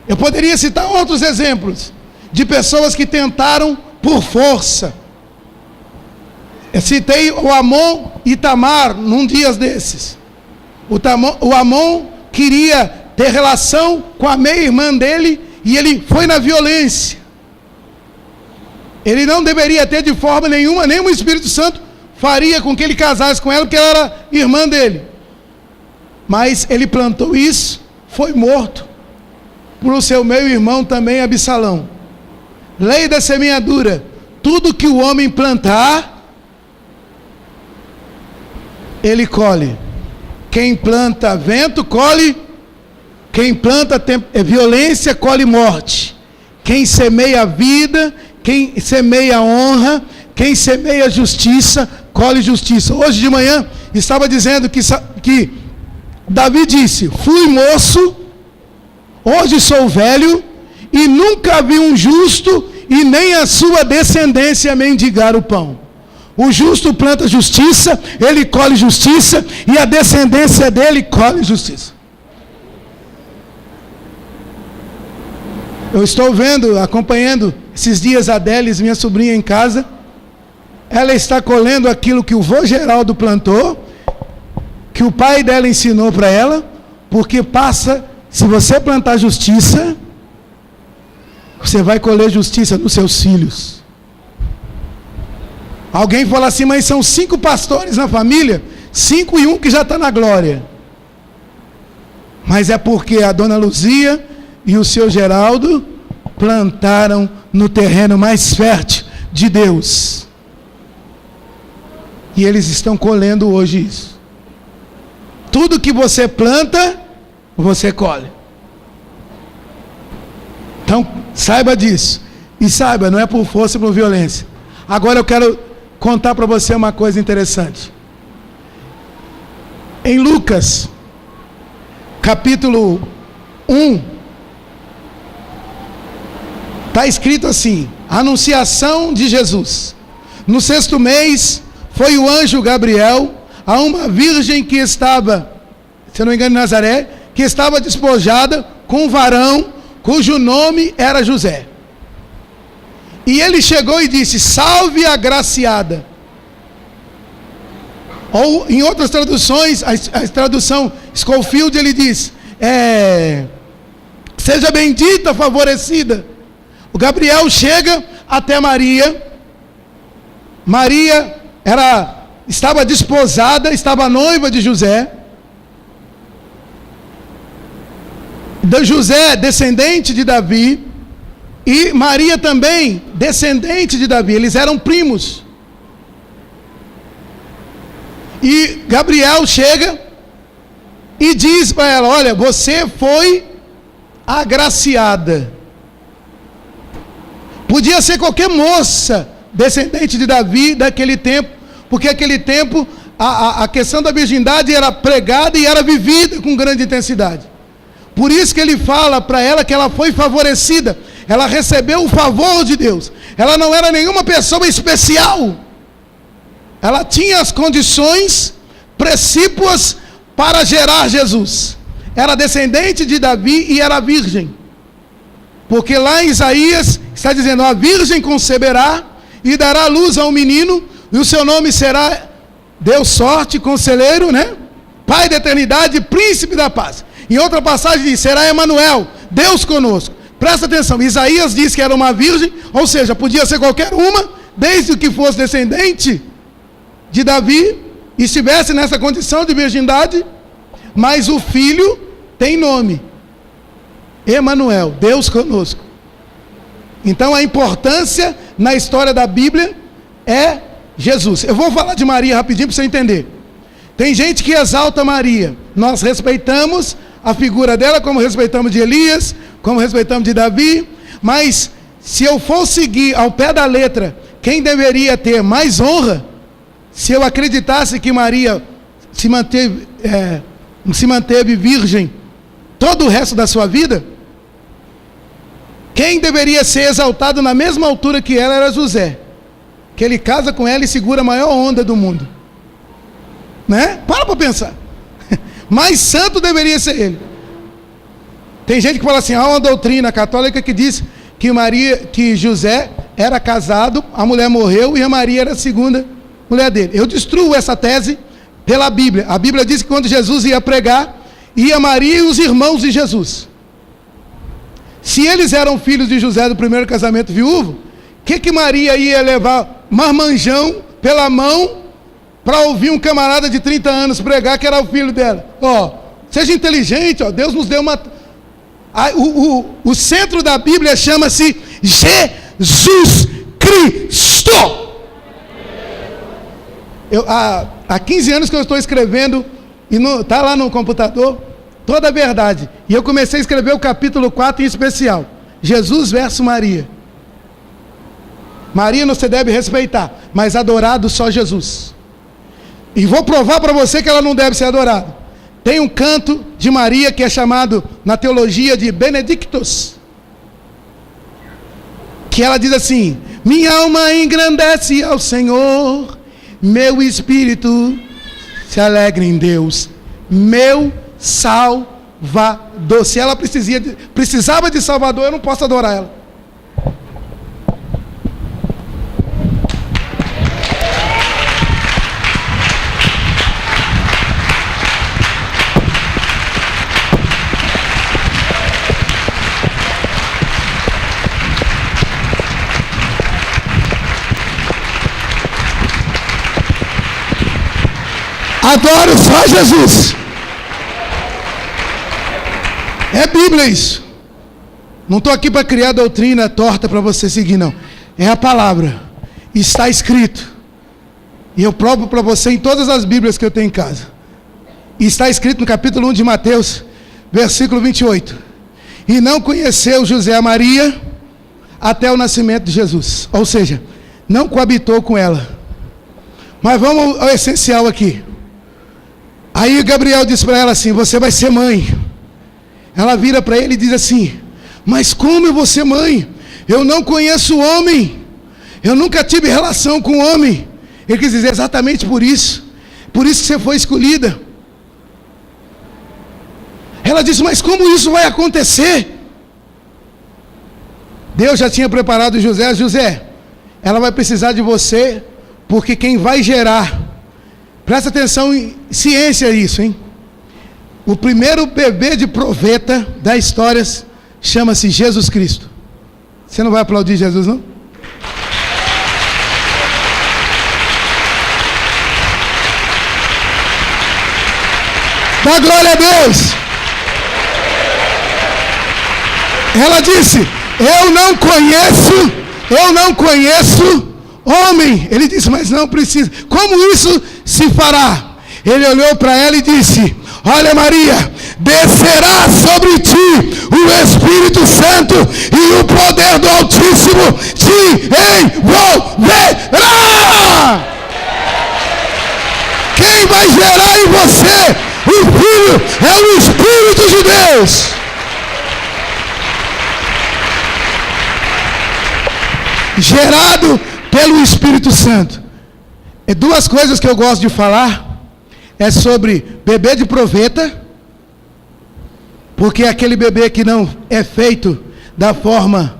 S1: Eu poderia citar outros exemplos de pessoas que tentaram por força. Eu citei o Amon e Tamar num dia desses. O Amon queria ter relação com a meia-irmã dele e ele foi na violência. Ele não deveria ter de forma nenhuma, nem o Espírito Santo faria com que ele casasse com ela, porque ela era irmã dele. Mas ele plantou isso, foi morto por o seu meio-irmão também, Absalão. Lei da semeadura, tudo que o homem plantar, ele colhe. Quem planta vento, colhe. Quem planta violência, colhe morte. Quem semeia vida, quem semeia honra, quem semeia justiça, colhe justiça. Hoje de manhã, estava dizendo que Davi disse, fui moço, hoje sou velho, e nunca vi um justo, e nem a sua descendência mendigar o pão. O justo planta justiça, ele colhe justiça, e a descendência dele colhe justiça. Eu estou vendo, acompanhando esses dias a Délis, minha sobrinha em casa. Ela está colhendo aquilo que o vô Geraldo plantou, que o pai dela ensinou para ela, porque se você plantar justiça, você vai colher justiça nos seus filhos. Alguém fala assim, mas são 5 pastores na família, 5 e 1 que já está na glória. Mas é porque a dona Luzia e o seu Geraldo plantaram no terreno mais fértil de Deus. E eles estão colhendo hoje isso. Tudo que você planta, você colhe. Então, saiba disso. E saiba, não é por força e por violência. Agora eu quero contar para você uma coisa interessante. Em Lucas, capítulo 1, está escrito assim, a anunciação de Jesus. No 6º mês, foi o anjo Gabriel a uma virgem que estava, se eu não me engano, em Nazaré, que estava despojada com um varão, cujo nome era José. E ele chegou e disse, salve a agraciada. Ou em outras traduções, a tradução Scofield, ele diz, seja bendita, favorecida. O Gabriel chega até Maria. Maria estava desposada, estava noiva de José. José, descendente de Davi, e Maria também, descendente de Davi. Eles eram primos. E Gabriel chega e diz para ela: olha, você foi agraciada. Podia ser qualquer moça descendente de Davi daquele tempo, porque naquele tempo a questão da virgindade era pregada e era vivida com grande intensidade. Por isso que ele fala para ela que ela foi favorecida, ela recebeu o favor de Deus. Ela não era nenhuma pessoa especial, ela tinha as condições precípuas para gerar Jesus. Era descendente de Davi e era virgem, porque lá em Isaías está dizendo: a virgem conceberá e dará luz a um menino, e o seu nome será Deus Sorte, Conselheiro, Pai da eternidade, Príncipe da paz. Em outra passagem diz: será Emanuel, Deus conosco. Presta atenção, Isaías diz que era uma virgem, ou seja, podia ser qualquer uma, desde que fosse descendente de Davi, e estivesse nessa condição de virgindade. Mas o filho tem nome: Emanuel, Deus conosco. Então a importância na história da Bíblia é Jesus. Eu vou falar de Maria rapidinho para você entender. Tem gente que exalta Maria. Nós respeitamos a figura dela, como respeitamos de Elias, como respeitamos de Davi. Mas se eu for seguir ao pé da letra quem deveria ter mais honra, se eu acreditasse que Maria se manteve virgem todo o resto da sua vida, quem deveria ser exaltado na mesma altura que ela era José, que ele casa com ela e segura a maior onda do mundo, Para pensar. Mais santo deveria ser ele. Tem gente que fala assim: há uma doutrina católica que diz que José era casado, a mulher morreu e a Maria era a segunda mulher dele. Eu destruo essa tese pela Bíblia. A Bíblia diz que quando Jesus ia pregar, ia Maria e os irmãos de Jesus. Se eles eram filhos de José do primeiro casamento viúvo, que Maria ia levar marmanjão pela mão para ouvir um camarada de 30 anos pregar que era o filho dela? Seja inteligente, Deus nos deu uma... O centro da Bíblia chama-se Jesus Cristo. Há 15 anos que eu estou escrevendo, e está lá no computador, toda a verdade. E eu comecei a escrever o capítulo 4 em especial. Jesus versus Maria. Maria você deve respeitar, mas adorado só Jesus. E vou provar para você que ela não deve ser adorada. Tem um canto de Maria que é chamado na teologia de Benedictus, que ela diz assim: minha alma engrandece ao Senhor, meu espírito se alegra em Deus, meu Salvador. Se ela precisava de Salvador, eu não posso adorar ela. Adoro só Jesus. É Bíblia isso. Não estou aqui para criar doutrina torta para você seguir, não. É a palavra. Está escrito. E eu provo para você em todas as Bíblias que eu tenho em casa. E está escrito no capítulo 1 de Mateus, versículo 28. E não conheceu José a Maria até o nascimento de Jesus. Ou seja, não coabitou com ela. Mas vamos ao essencial aqui. Aí Gabriel disse para ela assim: você vai ser mãe. Ela vira para ele e diz assim: mas como eu vou ser mãe? Eu não conheço homem. Eu nunca tive relação com homem. Ele quis dizer: exatamente por isso que você foi escolhida. Ela disse: mas como isso vai acontecer? Deus já tinha preparado José, ela vai precisar de você, porque quem vai gerar, presta atenção, em ciência isso, hein? O primeiro bebê de proveta da história chama-se Jesus Cristo. Você não vai aplaudir Jesus, não? Dá glória a Deus! Ela disse: eu não conheço homem. Ele disse: mas não precisa. Como isso se fará? Ele olhou para ela e disse: olha, Maria, descerá sobre ti o Espírito Santo e o poder do Altíssimo te envolverá. Quem vai gerar em você o Filho é o Espírito de Deus. Gerado pelo Espírito Santo. É duas coisas que eu gosto de falar. É sobre bebê de proveta, porque é aquele bebê que não é feito da forma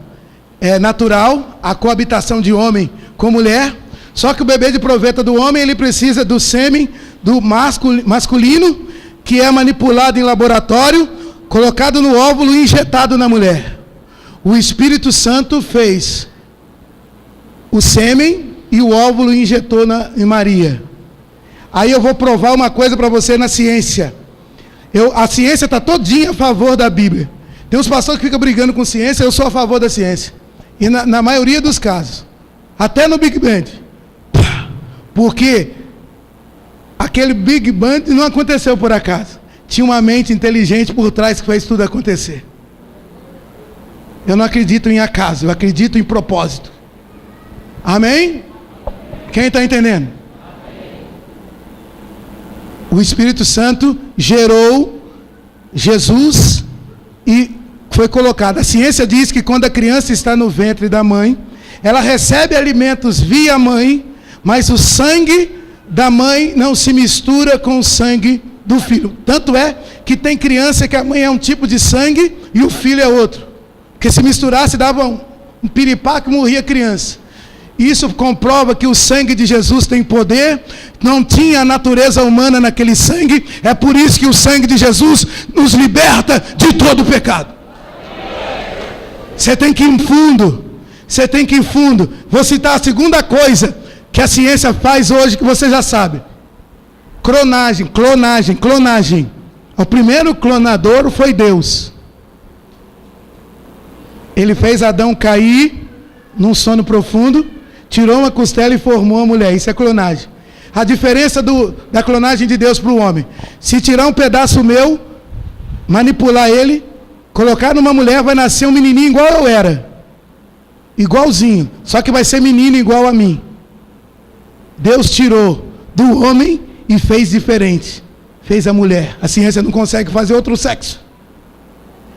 S1: natural, a coabitação de homem com mulher. Só que o bebê de proveta do homem, ele precisa do sêmen do masculino, que é manipulado em laboratório, colocado no óvulo e injetado na mulher. O Espírito Santo fez o sêmen e o óvulo injetou em Maria. Aí eu vou provar uma coisa para você na ciência. A ciência está todinha a favor da Bíblia. Tem uns pastores que ficam brigando com ciência, eu sou a favor da ciência. E na maioria dos casos. Até no Big Bang. Porque aquele Big Bang não aconteceu por acaso. Tinha uma mente inteligente por trás que fez tudo acontecer. Eu não acredito em acaso, eu acredito em propósito. Amém? Quem está entendendo? O Espírito Santo gerou Jesus e foi colocado. A ciência diz que quando a criança está no ventre da mãe, ela recebe alimentos via mãe, mas o sangue da mãe não se mistura com o sangue do filho. Tanto é que tem criança que a mãe é um tipo de sangue e o filho é outro. Porque se misturasse dava um piripaque e morria a criança. Isso comprova que o sangue de Jesus tem poder, não tinha a natureza humana naquele sangue, é por isso que o sangue de Jesus nos liberta de todo o pecado. Você tem que ir em fundo, Vou citar a segunda coisa que a ciência faz hoje, que você já sabe. Clonagem. O primeiro clonador foi Deus. Ele fez Adão cair num sono profundo, tirou uma costela e formou uma mulher. Isso é clonagem. A diferença da clonagem de Deus para o homem: se tirar um pedaço meu, manipular ele, colocar numa mulher, vai nascer um menininho igual eu era. Igualzinho. Só que vai ser menino igual a mim. Deus tirou do homem e fez diferente. Fez a mulher. A ciência não consegue fazer outro sexo.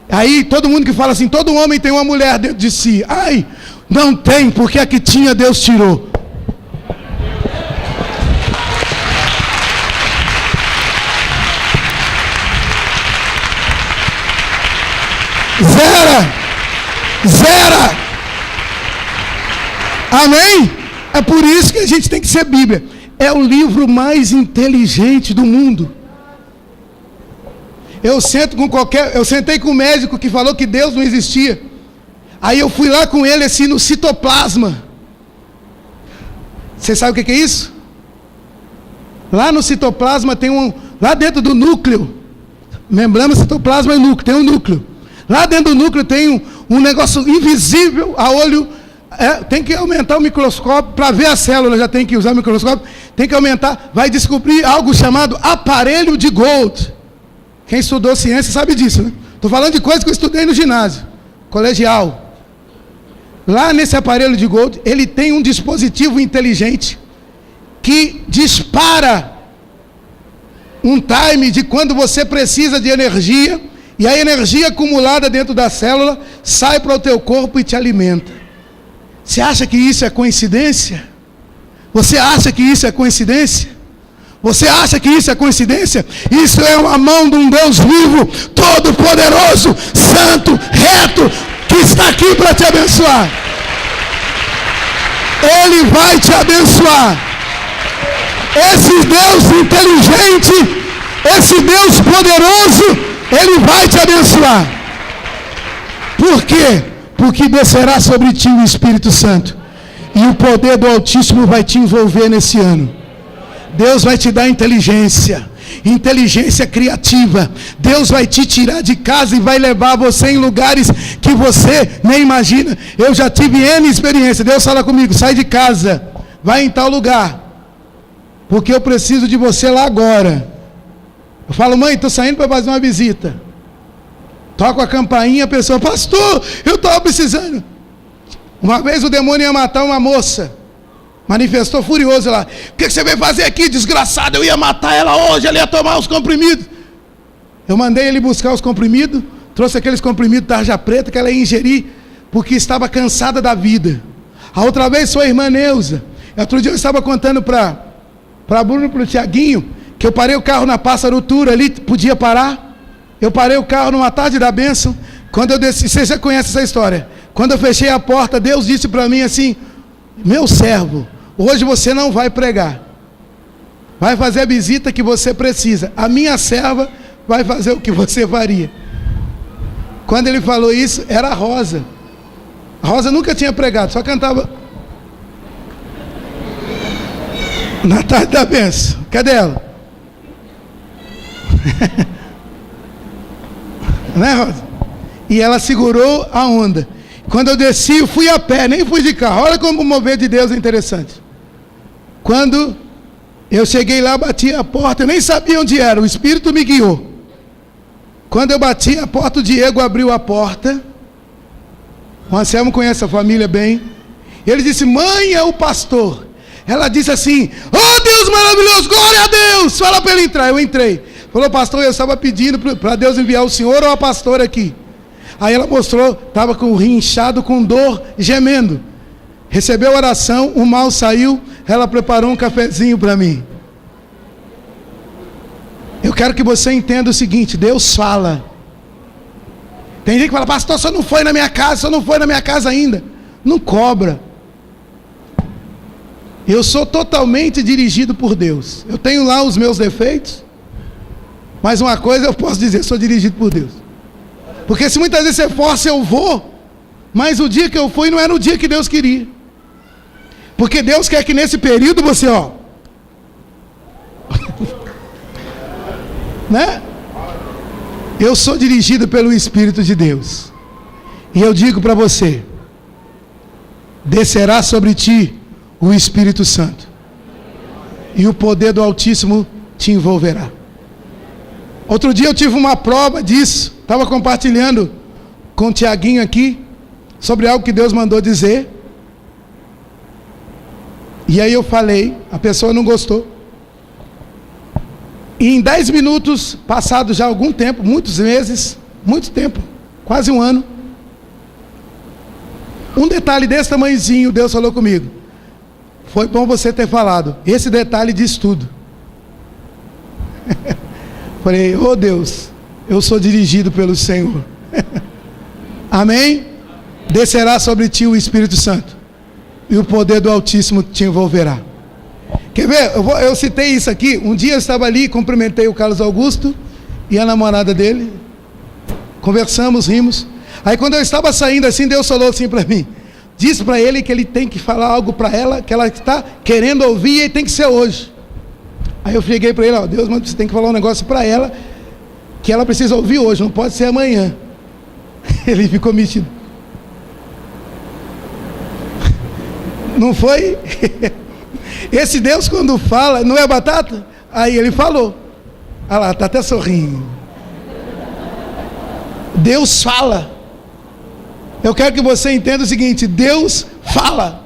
S1: Aí todo mundo que fala assim, todo homem tem uma mulher dentro de si. Ai, não tem, porque a que tinha Deus tirou. Zera. Amém? É por isso que a gente tem que ser Bíblia. É o livro mais inteligente do mundo. Eu sentei com um médico que falou que Deus não existia. Aí eu fui lá com ele assim no citoplasma. Você sabe o que é isso? Lá no citoplasma tem lá dentro do núcleo. Membrana, citoplasma e núcleo, tem um núcleo. Lá dentro do núcleo tem um negócio invisível a olho. Tem que aumentar o microscópio para ver a célula, já tem que usar o microscópio. Tem que aumentar, vai descobrir algo chamado aparelho de Gold. Quem estudou ciência sabe disso, né? Estou falando de coisa que eu estudei no ginásio, colegial. Lá nesse aparelho de Gold, ele tem um dispositivo inteligente que dispara um time de quando você precisa de energia, e a energia acumulada dentro da célula sai para o teu corpo e te alimenta. Você acha que isso é coincidência? Você acha que isso é coincidência? Você acha que isso é coincidência? Isso é uma mão de um Deus vivo, todo poderoso, santo, reto, que está aqui para te abençoar. Ele vai te abençoar. Esse Deus inteligente, esse Deus poderoso, Ele vai te abençoar. Por quê? Porque descerá sobre ti o Espírito Santo, e o poder do Altíssimo vai te envolver nesse ano. Deus vai te dar inteligência. inteligência criativa. Deus vai te tirar de casa e vai levar você em lugares que você nem imagina. Eu já tive N experiência. Deus fala comigo: sai de casa, vai em tal lugar, porque eu preciso de você lá agora. Eu falo: mãe, estou saindo para fazer uma visita. Toco a campainha, a pessoa: pastor, eu estava precisando. Uma vez o demônio ia matar uma moça, manifestou furioso lá: o que você veio fazer aqui, desgraçado? Eu ia matar ela hoje, ela ia tomar os comprimidos. Eu mandei ele buscar os comprimidos, trouxe aqueles comprimidos tarja preta que ela ia ingerir, porque estava cansada da vida. A outra vez foi a irmã Neuza. Outro dia eu estava contando para Bruno e para o Tiaguinho, que eu parei o carro na Pássaro Tour ali, podia parar. Eu parei o carro numa tarde da bênção. Quando eu desci, você já conhece essa história. Quando eu fechei a porta, Deus disse para mim assim: meu servo, hoje você não vai pregar, vai fazer a visita que você precisa. A minha serva vai fazer o que você faria. Quando ele falou isso, era a Rosa. A Rosa nunca tinha pregado, só cantava na tarde da bênção. Cadê ela? Né, Rosa? E ela segurou a onda. Quando eu desci, eu fui a pé, nem fui de carro. Olha como o mover de Deus é interessante. Quando eu cheguei lá, bati a porta, eu nem sabia onde era, o Espírito me guiou. Quando eu bati a porta, o Diego abriu a porta. O Anselmo conhece a família bem. Ele disse: mãe, é o pastor. Ela disse assim: oh Deus maravilhoso, glória a Deus, fala para ele entrar. Eu entrei. Falou: pastor, eu estava pedindo para Deus enviar o senhor ou a pastora aqui. Aí ela mostrou, estava com o rim inchado, com dor, gemendo. Recebeu a oração, o mal saiu, ela preparou um cafezinho para mim. Eu quero que você entenda o seguinte: Deus fala. Tem gente que fala: pastor, você não foi na minha casa, você não foi na minha casa ainda. Não cobra. Eu sou totalmente dirigido por Deus. Eu tenho lá os meus defeitos, mas uma coisa eu posso dizer: sou dirigido por Deus. Porque se muitas vezes você força, eu vou, mas o dia que eu fui não era o dia que Deus queria. Porque Deus quer que nesse período você, né? Eu sou dirigido pelo Espírito de Deus. E eu digo para você: descerá sobre ti o Espírito Santo, e o poder do Altíssimo te envolverá. Outro dia eu tive uma prova disso. Estava compartilhando com o Tiaguinho aqui sobre algo que Deus mandou dizer. E aí eu falei, a pessoa não gostou. E em 10 minutos, passado já algum tempo, muitos meses, muito tempo, quase um ano, um detalhe desse tamanhozinho, Deus falou comigo: foi bom você ter falado, esse detalhe diz tudo. Falei: oh Deus, eu sou dirigido pelo Senhor. Amém? Descerá sobre ti o Espírito Santo, e o poder do Altíssimo te envolverá. Quer ver? Eu citei isso aqui. Um dia eu estava ali, cumprimentei o Carlos Augusto e a namorada dele. Conversamos, rimos. Aí quando eu estava saindo assim, Deus falou assim para mim: diz para ele que ele tem que falar algo para ela, que ela está querendo ouvir, e tem que ser hoje. Aí eu cheguei para ele: ó, Deus, mano, você tem que falar um negócio para ela, que ela precisa ouvir hoje, não pode ser amanhã. Ele ficou metido. Não foi? Esse Deus, quando fala, não é batata? Aí ele falou. Olha lá, está até sorrindo. Deus fala. Eu quero que você entenda o seguinte: Deus fala.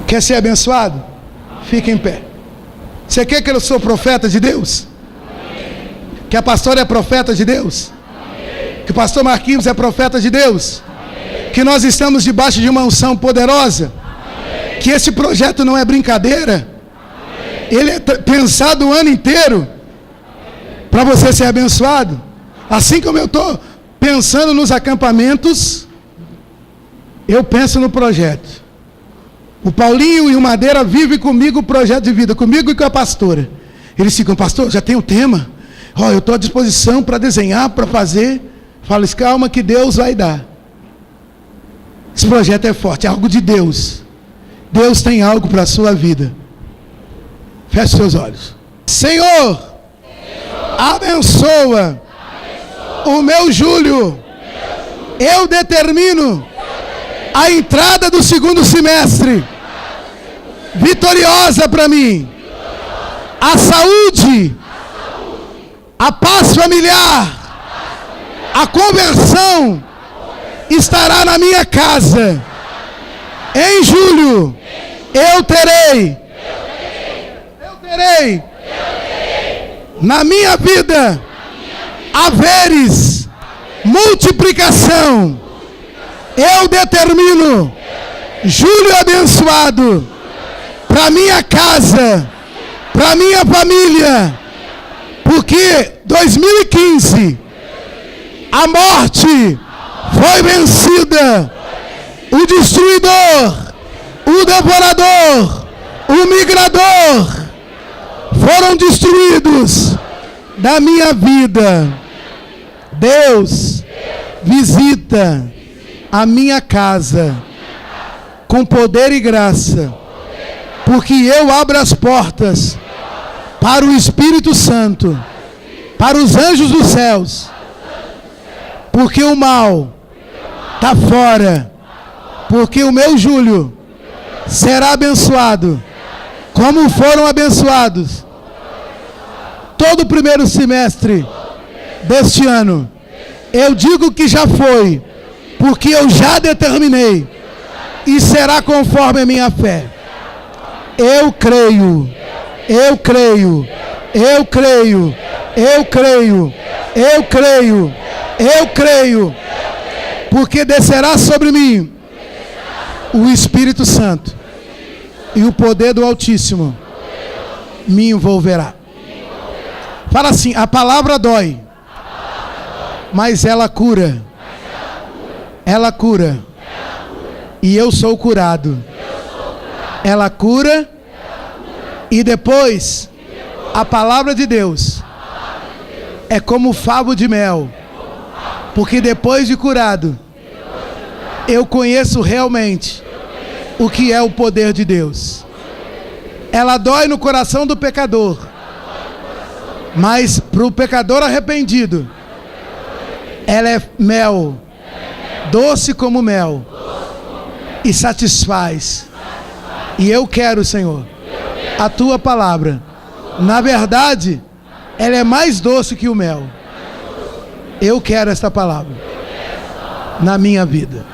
S1: Quer ser abençoado? Fique em pé. Você quer que eu sou profeta de Deus? Amém. Que a pastora é profeta de Deus? Amém. Que o pastor Marquinhos é profeta de Deus? Amém. Que nós estamos debaixo de uma unção poderosa? Amém. Que esse projeto não é brincadeira? Amém. Ele é pensado o ano inteiro para você ser abençoado. Assim como eu estou pensando nos acampamentos, eu penso no projeto. O Paulinho e o Madeira vivem comigo o projeto de vida, comigo e com a pastora. Eles ficam: pastor, já tem o tema? Eu estou à disposição para desenhar, para fazer. Fala: calma que Deus vai dar. Esse projeto é forte, é algo de Deus. Deus tem algo para a sua vida. Feche seus olhos. Senhor, abençoa o meu julho. Eu determino a entrada do segundo semestre vitoriosa para mim. A saúde, a paz familiar, a conversão estará na minha casa. Em julho, eu terei na minha vida haveres, multiplicação. Eu determino julho abençoado para minha casa, para minha família, porque 2015 a morte foi vencida, o destruidor, o devorador, o migrador foram destruídos da minha vida. Deus visita a minha casa com poder e graça, porque eu abro as portas para o Espírito Santo, para os anjos dos céus, porque o mal está fora, porque o meu julho será abençoado, como foram abençoados todo o primeiro semestre deste ano. Eu digo que já foi, porque eu já determinei, e será conforme a minha fé. Eu creio, eu creio, eu creio, eu creio, eu creio, eu creio, porque descerá sobre mim o Espírito Santo, e o poder do Altíssimo me envolverá. Fala assim: a palavra dói, mas ela cura. Ela cura. E eu sou curado. Ela cura. E depois, a palavra de Deus é como favo de mel. Porque depois de curado, eu conheço realmente o que é o poder de Deus. Ela dói no coração do pecador, mas para o pecador arrependido, ela é mel, doce como mel, e satisfaz. E eu quero, Senhor, a tua palavra. Na verdade, ela é mais doce que o mel. Eu quero esta palavra na minha vida.